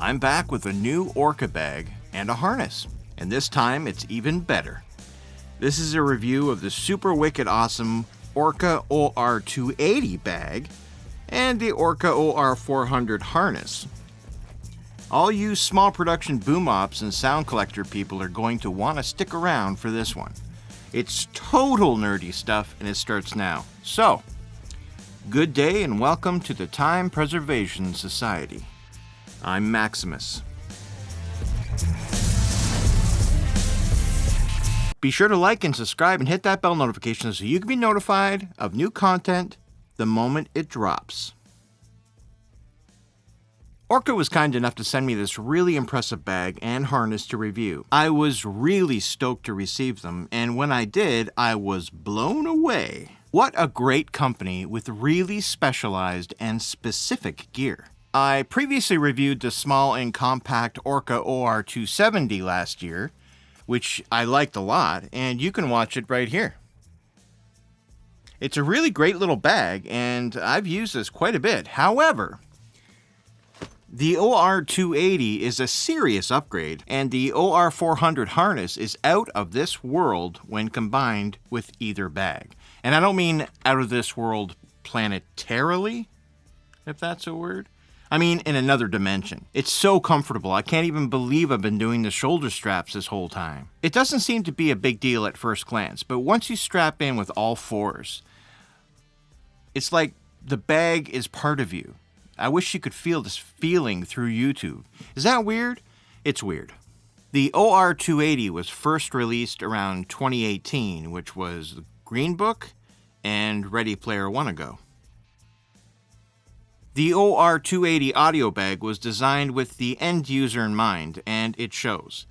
I'm back with a new Orca bag and a harness, and this time it's even better. This is a review of the super wicked awesome Orca OR-280 bag and the Orca OR-400 harness. All you small production boom ops and sound collector people are going to want to stick around for this one. It's total nerdy stuff and it starts now. So, good day and welcome to the Time Preservation Society. I'm Maximus. Be sure to like and subscribe and hit that bell notification so you can be notified of new content the moment it drops. Orca was kind enough to send me this really impressive bag and harness to review. I was really stoked to receive them, and when I did, I was blown away. What a great company with really specialized and specific gear. I previously reviewed the small and compact Orca OR-280 last year, which I liked a lot, and you can watch it right here. It's a really great little bag, and I've used this quite a bit. However, the OR-280 is a serious upgrade, and the OR-400 harness is out of this world when combined with either bag. And I don't mean out of this world planetarily, if that's a word. I mean in another dimension. It's so comfortable, I can't even believe I've been doing the shoulder straps this whole time. It doesn't seem to be a big deal at first glance, but once you strap in with all fours, it's like the bag is part of you. I wish you could feel this feeling through YouTube. Is that weird? It's weird. The OR-280 was first released around 2018, which was the Green Book and Ready Player One ago. The OR-280 Audio Bag was designed with the end user in mind, and it shows.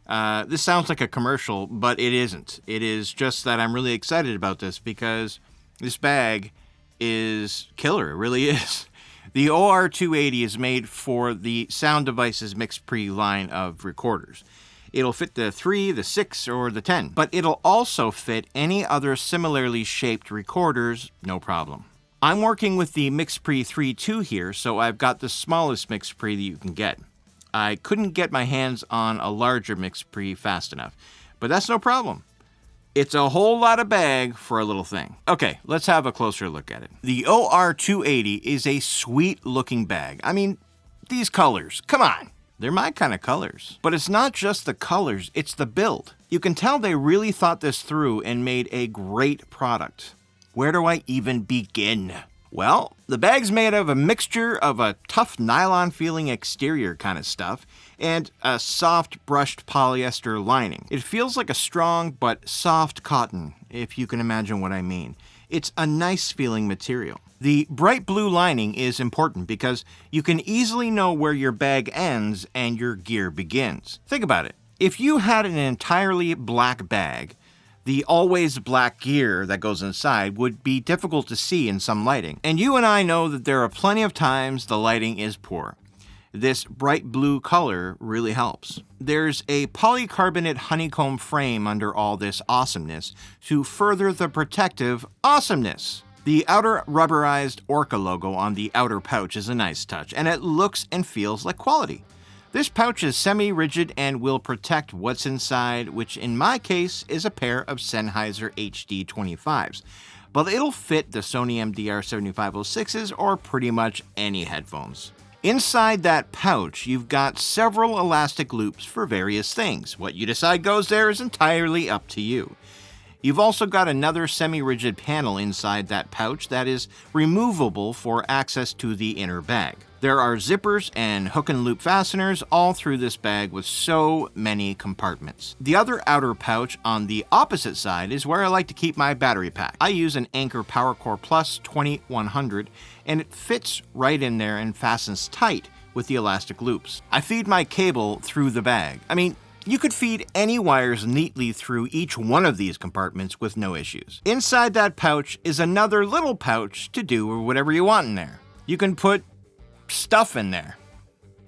This sounds like a commercial, but it isn't. It is just that I'm really excited about this because this bag is killer. It really is. The OR-280 is made for the Sound Devices MixPre line of recorders. It'll fit the 3, the 6, or the 10, but it'll also fit any other similarly shaped recorders, no problem. I'm working with the MixPre 3.2 here, so I've got the smallest MixPre that you can get. I couldn't get my hands on a larger MixPre fast enough, but that's no problem. It's a whole lot of bag for a little thing. Okay, let's have a closer look at it. The OR-280 is a sweet looking bag. I mean, these colors, come on. They're my kind of colors. But it's not just the colors, it's the build. You can tell they really thought this through and made a great product. Where do I even begin? Well, the bag's made of a mixture of a tough nylon-feeling exterior kind of stuff and a soft brushed polyester lining. It feels like a strong but soft cotton, if you can imagine what I mean. It's a nice-feeling material. The bright blue lining is important because you can easily know where your bag ends and your gear begins. Think about it. If you had an entirely black bag, the always black gear that goes inside would be difficult to see in some lighting. And you and I know that there are plenty of times the lighting is poor. This bright blue color really helps. There's a polycarbonate honeycomb frame under all this awesomeness to further the protective awesomeness. The outer rubberized Orca logo on the outer pouch is a nice touch, and it looks and feels like quality. This pouch is semi-rigid and will protect what's inside, which in my case is a pair of Sennheiser HD25s. But it'll fit the Sony MDR7506s or pretty much any headphones. Inside that pouch, you've got several elastic loops for various things. What you decide goes there is entirely up to you. You've also got another semi-rigid panel inside that pouch that is removable for access to the inner bag. There are zippers and hook and loop fasteners all through this bag with so many compartments. The other outer pouch on the opposite side is where I like to keep my battery pack. I use an Anker PowerCore Plus 2100 and it fits right in there and fastens tight with the elastic loops. I feed my cable through the bag. I mean, you could feed any wires neatly through each one of these compartments with no issues. Inside that pouch is another little pouch to do whatever you want in there. You can put stuff in there.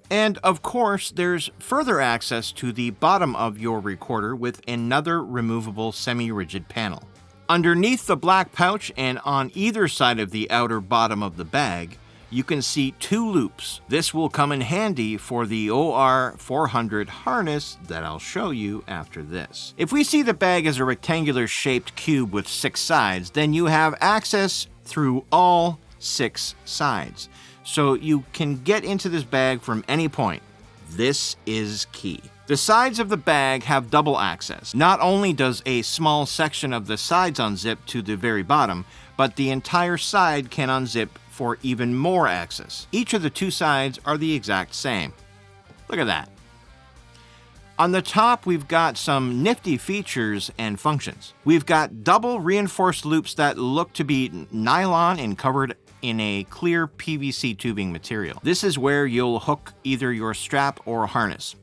And of course, there's further access to the bottom of your recorder with another removable semi-rigid panel. Underneath the black pouch and on either side of the outer bottom of the bag, you can see 2 loops. This will come in handy for the OR-400 harness that I'll show you after this. If we see the bag as a rectangular shaped cube with 6 sides, then you have access through all 6 sides. So you can get into this bag from any point. This is key. The sides of the bag have double access. Not only does a small section of the sides unzip to the very bottom, but the entire side can unzip for even more access. Each of the 2 sides are the exact same. Look at that. On the top, we've got some nifty features and functions. We've got double reinforced loops that look to be nylon and covered in a clear PVC tubing material. This is where you'll hook either your strap or harness.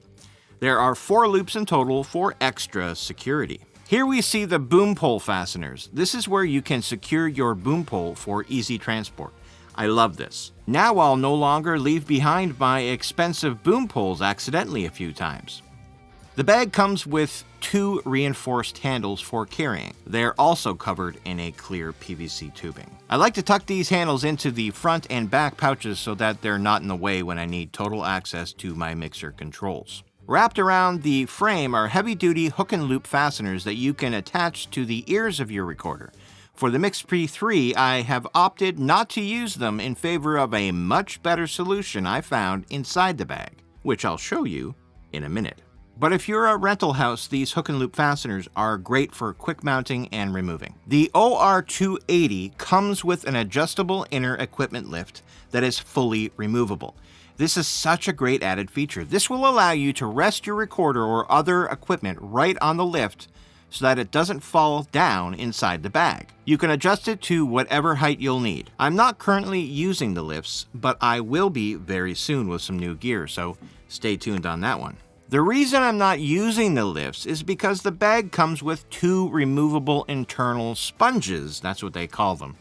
There are 4 loops in total for extra security. Here we see the boom pole fasteners. This is where you can secure your boom pole for easy transport. I love this. Now I'll no longer leave behind my expensive boom poles accidentally a few times. The bag comes with 2 reinforced handles for carrying. They're also covered in a clear PVC tubing. I like to tuck these handles into the front and back pouches so that they're not in the way when I need total access to my mixer controls. Wrapped around the frame are heavy-duty hook and loop fasteners that you can attach to the ears of your recorder. For the MixPre 3, I have opted not to use them in favor of a much better solution I found inside the bag, which I'll show you in a minute. But if you're a rental house, these hook and loop fasteners are great for quick mounting and removing. The OR-280 comes with an adjustable inner equipment lift that is fully removable. This is such a great added feature. This will allow you to rest your recorder or other equipment right on the lift so that it doesn't fall down inside the bag. You can adjust it to whatever height you'll need. I'm not currently using the lifts, but I will be very soon with some new gear, so stay tuned on that one. The reason I'm not using the lifts is because the bag comes with 2 removable internal sponges. That's what they call them.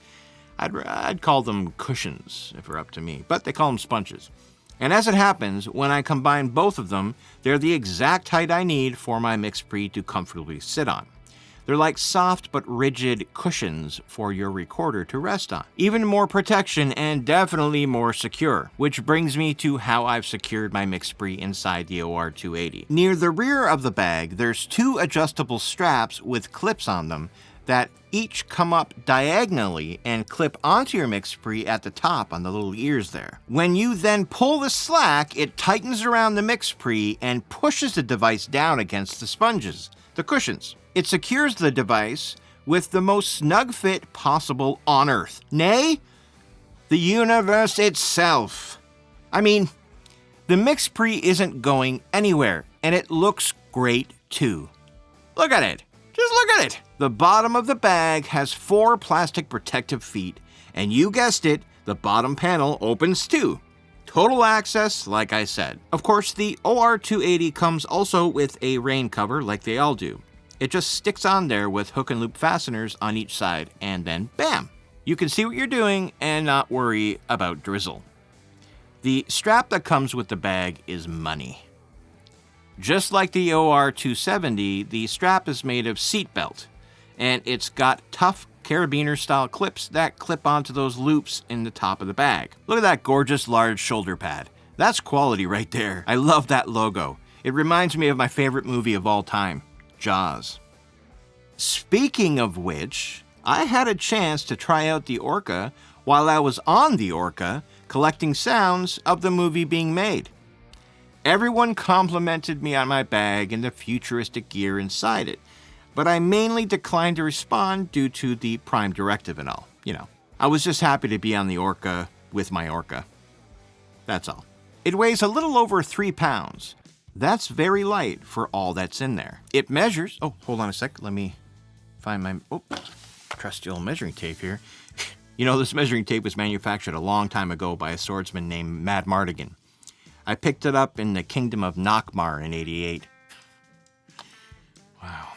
I'd call them cushions if it were up to me, but they call them sponges. And as it happens, when I combine both of them, they're the exact height I need for my MixPre to comfortably sit on. They're like soft but rigid cushions for your recorder to rest on. Even more protection and definitely more secure, which brings me to how I've secured my MixPre inside the OR-280. Near the rear of the bag, there's 2 adjustable straps with clips on them that each come up diagonally and clip onto your MixPre at the top on the little ears there. When you then pull the slack, it tightens around the MixPre and pushes the device down against the sponges, the cushions. It secures the device with the most snug fit possible on Earth. Nay, the universe itself. I mean, the MixPre isn't going anywhere, and it looks great too. Look at it. Just look at it. The bottom of the bag has 4 plastic protective feet, and you guessed it, the bottom panel opens too. Total access, like I said. Of course, the OR-280 comes also with a rain cover, like they all do. It just sticks on there with hook and loop fasteners on each side, and then bam! You can see what you're doing and not worry about drizzle. The strap that comes with the bag is money. Just like the OR-270, the strap is made of seat belt, and it's got tough carabiner-style clips that clip onto those loops in the top of the bag. Look at that gorgeous large shoulder pad. That's quality right there. I love that logo. It reminds me of my favorite movie of all time, Jaws. Speaking of which, I had a chance to try out the Orca while I was on the Orca collecting sounds of the movie being made. Everyone complimented me on my bag and the futuristic gear inside it, but I mainly declined to respond due to the Prime Directive and all. You know, I was just happy to be on the Orca with my Orca. That's all. It weighs a little over 3 pounds. That's very light for all that's in there. It measures... Oh, hold on a sec. Let me find my... Oh, trusty old measuring tape here. You know, this measuring tape was manufactured a long time ago by a swordsman named Mad Mardigan. I picked it up in the Kingdom of Nockmar in '88. Wow.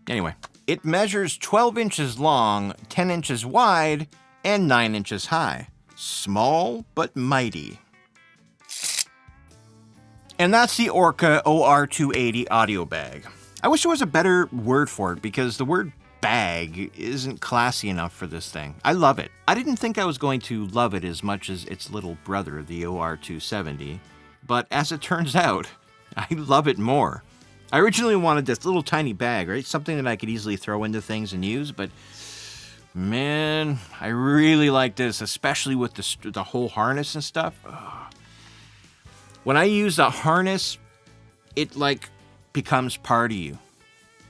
Anyway, it measures 12 inches long, 10 inches wide, and 9 inches high. Small but mighty. And that's the Orca OR-280 Audio Bag. I wish there was a better word for it because the word bag isn't classy enough for this thing. I love it. I didn't think I was going to love it as much as its little brother, the OR-270, but as it turns out, I love it more. I originally wanted this little tiny bag, right? Something that I could easily throw into things and use, but man, I really like this, especially with the whole harness and stuff. Ugh. When I use the harness, it like becomes part of you.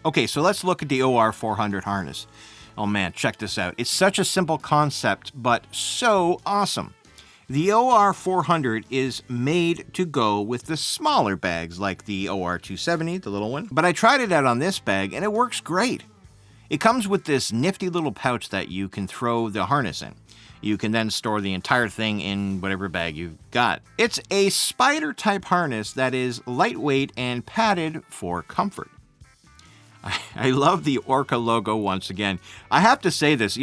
Okay, so let's look at the OR-400 harness. Oh man, check this out. It's such a simple concept, but so awesome. The OR-400 is made to go with the smaller bags like the OR-270, the little one. But I tried it out on this bag and it works great. It comes with this nifty little pouch that you can throw the harness in. You can then store the entire thing in whatever bag you've got. It's a spider type harness that is lightweight and padded for comfort. I love the Orca logo once again. I have to say this,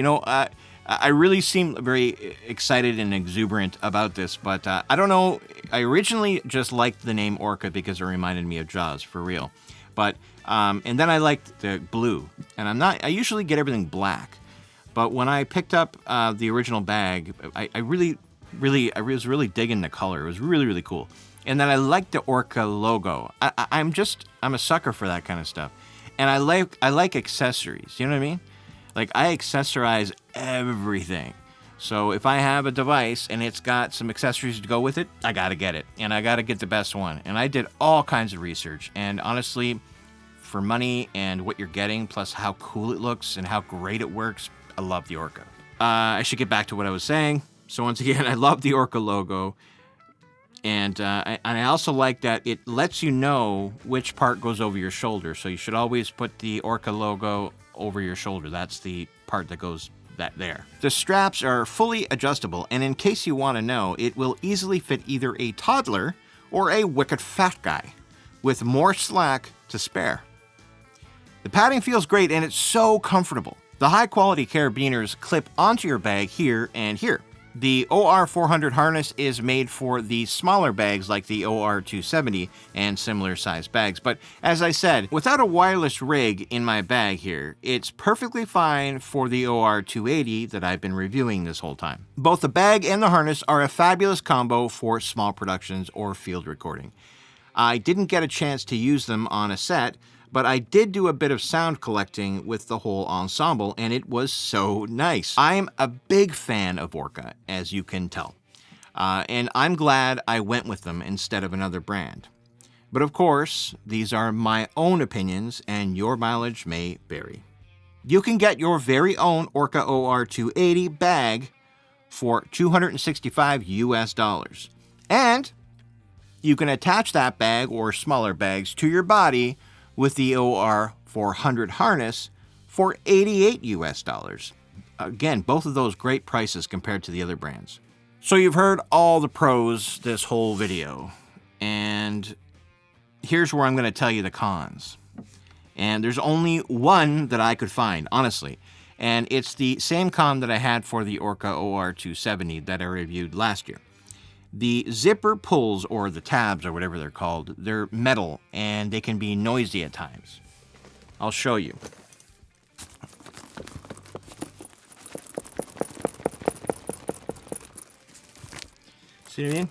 I really seem very excited and exuberant about this, but I don't know. I originally just liked the name Orca because it reminded me of Jaws, for real. But, and then I liked the blue, and I usually get everything black. But when I picked up the original bag, I was really digging the color. It was really, really cool. And then I liked the Orca logo. I'm a sucker for that kind of stuff. And I like accessories, you know what I mean? Like, I accessorize everything. So if I have a device and it's got some accessories to go with it, I gotta get it. And I gotta get the best one. And I did all kinds of research. And honestly, for money and what you're getting, plus how cool it looks and how great it works, I love the Orca. I should get back to what I was saying. So once again, I love the Orca logo. And I also like that it lets you know which part goes over your shoulder. So you should always put the Orca logo over your shoulder. That's the part that goes there. The straps are fully adjustable, and in case you want to know, it will easily fit either a toddler or a wicked fat guy, with more slack to spare. The padding feels great, and it's so comfortable. The high-quality carabiners clip onto your bag here and here. The OR-400 harness is made for the smaller bags like the OR-270 and similar sized bags, but as I said, without a wireless rig in my bag here, it's perfectly fine for the OR-280 that I've been reviewing this whole time. Both the bag and the harness are a fabulous combo for small productions or field recording. I didn't get a chance to use them on a set, but I did do a bit of sound collecting with the whole ensemble, and it was so nice. I'm a big fan of Orca, as you can tell, and I'm glad I went with them instead of another brand. But of course, these are my own opinions, and your mileage may vary. You can get your very own Orca OR-280 bag for $265 US, and you can attach that bag or smaller bags to your body with the OR-400 harness for $88 US. Again, both of those great prices compared to the other brands. So you've heard all the pros this whole video, and here's where I'm going to tell you the cons. And there's only one that I could find, honestly, and it's the same con that I had for the Orca OR-270 that I reviewed last year. The zipper pulls, or the tabs, or whatever they're called, they're metal, and they can be noisy at times. I'll show you. See what I mean?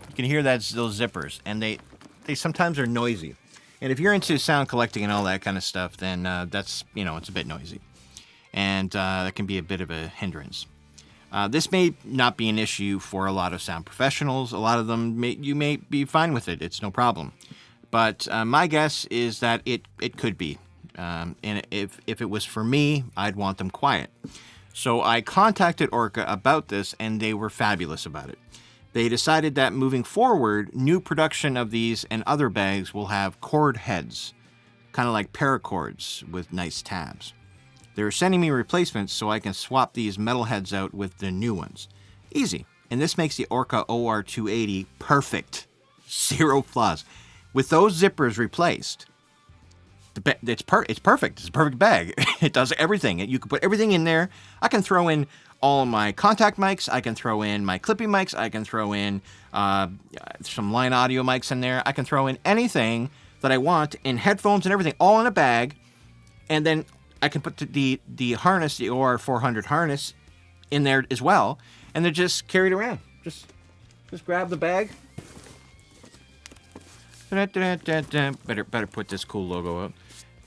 You can hear those zippers, and they sometimes are noisy. And if you're into sound collecting and all that kind of stuff, then that's, it's a bit noisy. And that can be a bit of a hindrance. This may not be an issue for a lot of sound professionals. A lot of them, you may be fine with it. It's no problem. But my guess is that it could be. And if it was for me, I'd want them quiet. So I contacted Orca about this, and they were fabulous about it. They decided that moving forward, new production of these and other bags will have cord heads, kind of like paracords with nice tabs. They're sending me replacements so I can swap these metal heads out with the new ones. Easy. And this makes the Orca OR-280 perfect. Zero flaws. With those zippers replaced, it's perfect. It's a perfect bag. It does everything. You can put everything in there. I can throw in all my contact mics. I can throw in my clipping mics. I can throw in some line audio mics in there. I can throw in anything that I want in headphones and everything, all in a bag. And then I can put the harness, the OR-400 harness, in there as well, and they're just carried around. Just grab the bag. Better put this cool logo up.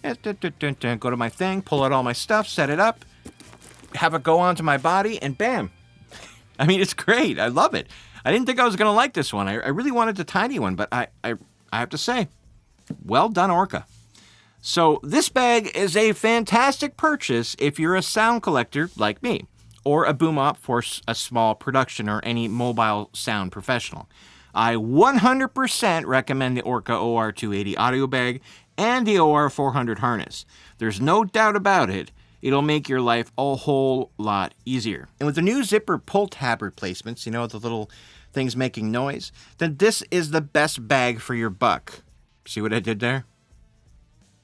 Go to my thing, pull out all my stuff, set it up, have it go onto my body, and bam. I mean, it's great. I love it. I didn't think I was going to like this one. I really wanted the tiny one, but I have to say, well done, Orca. So this bag is a fantastic purchase if you're a sound collector like me, or a boom op for a small production or any mobile sound professional. I 100% recommend the Orca OR-280 Audio Bag and the OR-400 harness. There's no doubt about it. It'll make your life a whole lot easier. And with the new zipper pull tab replacements, you know, the little things making noise, then this is the best bag for your buck. See what I did there?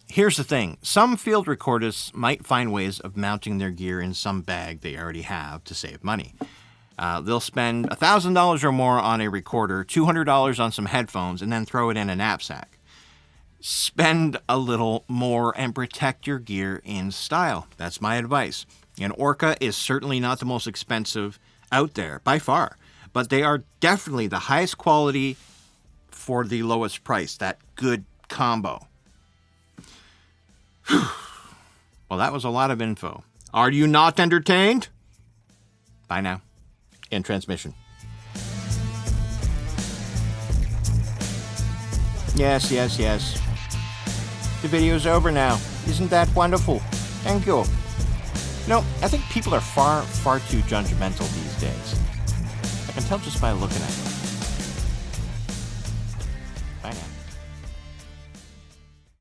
Here's the thing. Some field recordists might find ways of mounting their gear in some bag they already have to save money. They'll spend $1,000 or more on a recorder, $200 on some headphones, and then throw it in a knapsack. Spend a little more and protect your gear in style. That's my advice. And Orca is certainly not the most expensive out there, by far. But they are definitely the highest quality for the lowest price. That good combo. Well, that was a lot of info. Are you not entertained? Bye now. In transmission. Yes. The video's over now. Isn't that wonderful? Thank you. No, I think people are far too judgmental these days. I can tell just by looking at them.